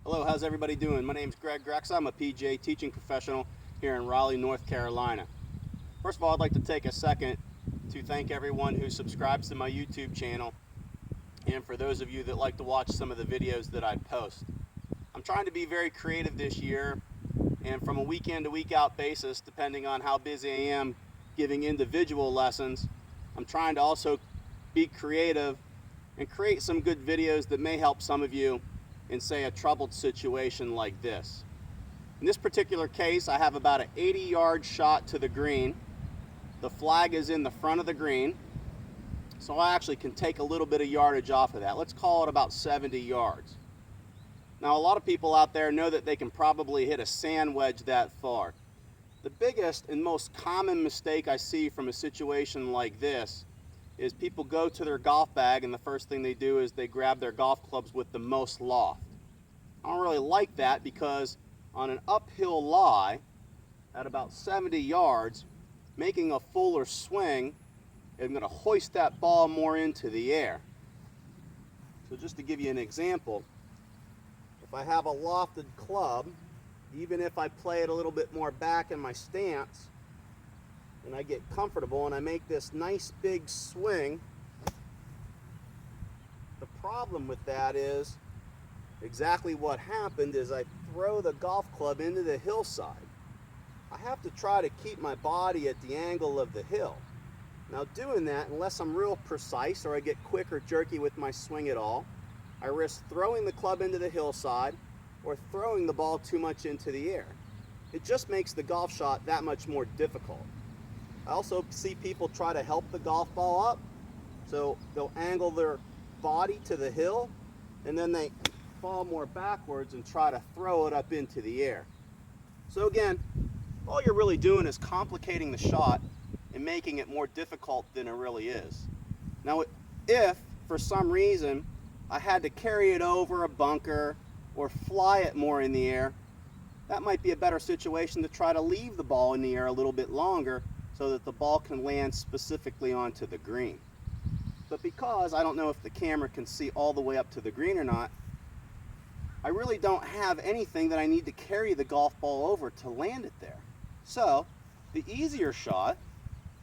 Hello, how's everybody doing? My name's Greg Grexa. I'm a PGA teaching professional here in Raleigh, North Carolina. First of all, I'd like to take a second to thank everyone who subscribes to my YouTube channel and for those of you that like to watch some of the videos that I post. I'm trying to be very creative this year, and from a week in to week out basis, depending on how busy I am giving individual lessons, I'm trying to also be creative and create some good videos that may help some of you in, say, a troubled situation like this. In this particular case, I have about an 80-yard shot to the green. The flag is in the front of the green, so I actually can take a little bit of yardage off of that. Let's call it about 70 yards. Now, a lot of people out there know that they can probably hit a sand wedge that far. The biggest and most common mistake I see from a situation like this is people go to their golf bag and the first thing they do is they grab their golf clubs with the most loft. I don't really like that because on an uphill lie at about 70 yards, making a fuller swing is going to hoist that ball more into the air. So just to give you an example, if I have a lofted club, even if I play it a little bit more back in my stance, and I get comfortable and I make this nice big swing, the problem with that is exactly what happened is I throw the golf club into the hillside. I have to try to keep my body at the angle of the hill. Now doing that, unless I'm real precise or I get quick or jerky with my swing at all, I risk throwing the club into the hillside or throwing the ball too much into the air. It just makes the golf shot that much more difficult. I also see people try to help the golf ball up. So they'll angle their body to the hill and then they fall more backwards and try to throw it up into the air. So again, all you're really doing is complicating the shot and making it more difficult than it really is. Now, if for some reason I had to carry it over a bunker or fly it more in the air, that might be a better situation to try to leave the ball in the air a little bit longer so that the ball can land specifically onto the green. But because I don't know if the camera can see all the way up to the green or not, I really don't have anything that I need to carry the golf ball over to land it there. So the easier shot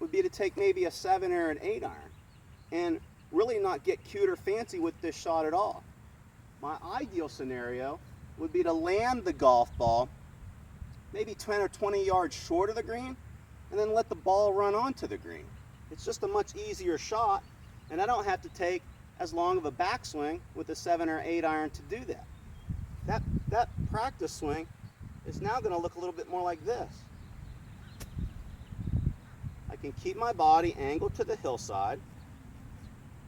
would be to take maybe a 7 or an 8 iron and really not get cute or fancy with this shot at all. My ideal scenario would be to land the golf ball maybe 10 or 20 yards short of the green and then let the ball run onto the green. It's just a much easier shot, and I don't have to take as long of a backswing with a 7 or 8 iron to do that. That practice swing is now going to look a little bit more like this. I can keep my body angled to the hillside.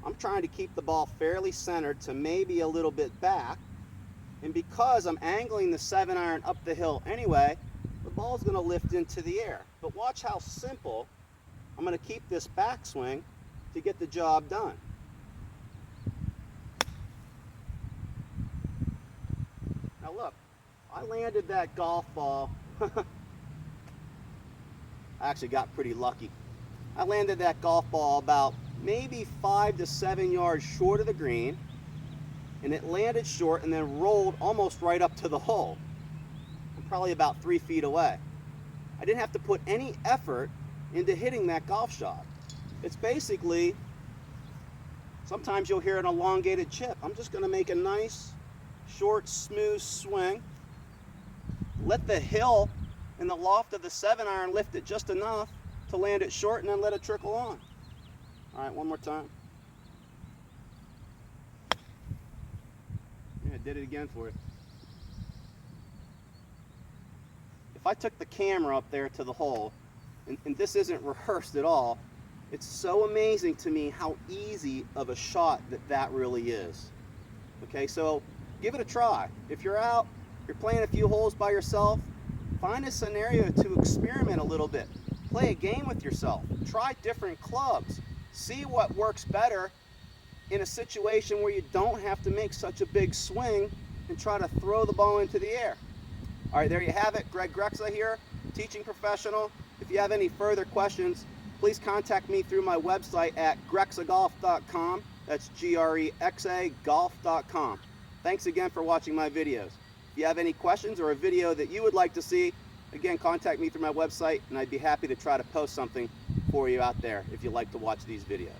I'm trying to keep the ball fairly centered to maybe a little bit back, and because I'm angling the 7 iron up the hill anyway, the ball's going to lift into the air. But watch how simple I'm going to keep this backswing to get the job done. Now look, I landed that golf ball. I actually got pretty lucky. I landed that golf ball about maybe 5 to 7 yards short of the green, and it landed short and then rolled almost right up to the hole. I'm probably about 3 feet away. I didn't have to put any effort into hitting that golf shot. It's basically, sometimes you'll hear an elongated chip. I'm just going to make a nice, short, smooth swing. Let the hill and the loft of the 7 iron lift it just enough to land it short and then let it trickle on. All right, one more time. Yeah, I did it again for you. If I took the camera up there to the hole, and this isn't rehearsed at all, it's so amazing to me how easy of a shot that really is. Okay, so give it a try. If you're out, you're playing a few holes by yourself, find a scenario to experiment a little bit. Play a game with yourself. Try different clubs. See what works better in a situation where you don't have to make such a big swing and try to throw the ball into the air. All right, there you have it. Greg Grexa here, teaching professional. If you have any further questions, please contact me through my website at grexagolf.com. That's Grexa golf.com. Thanks again for watching my videos. If you have any questions or a video that you would like to see, again, contact me through my website, and I'd be happy to try to post something for you out there if you'd like to watch these videos.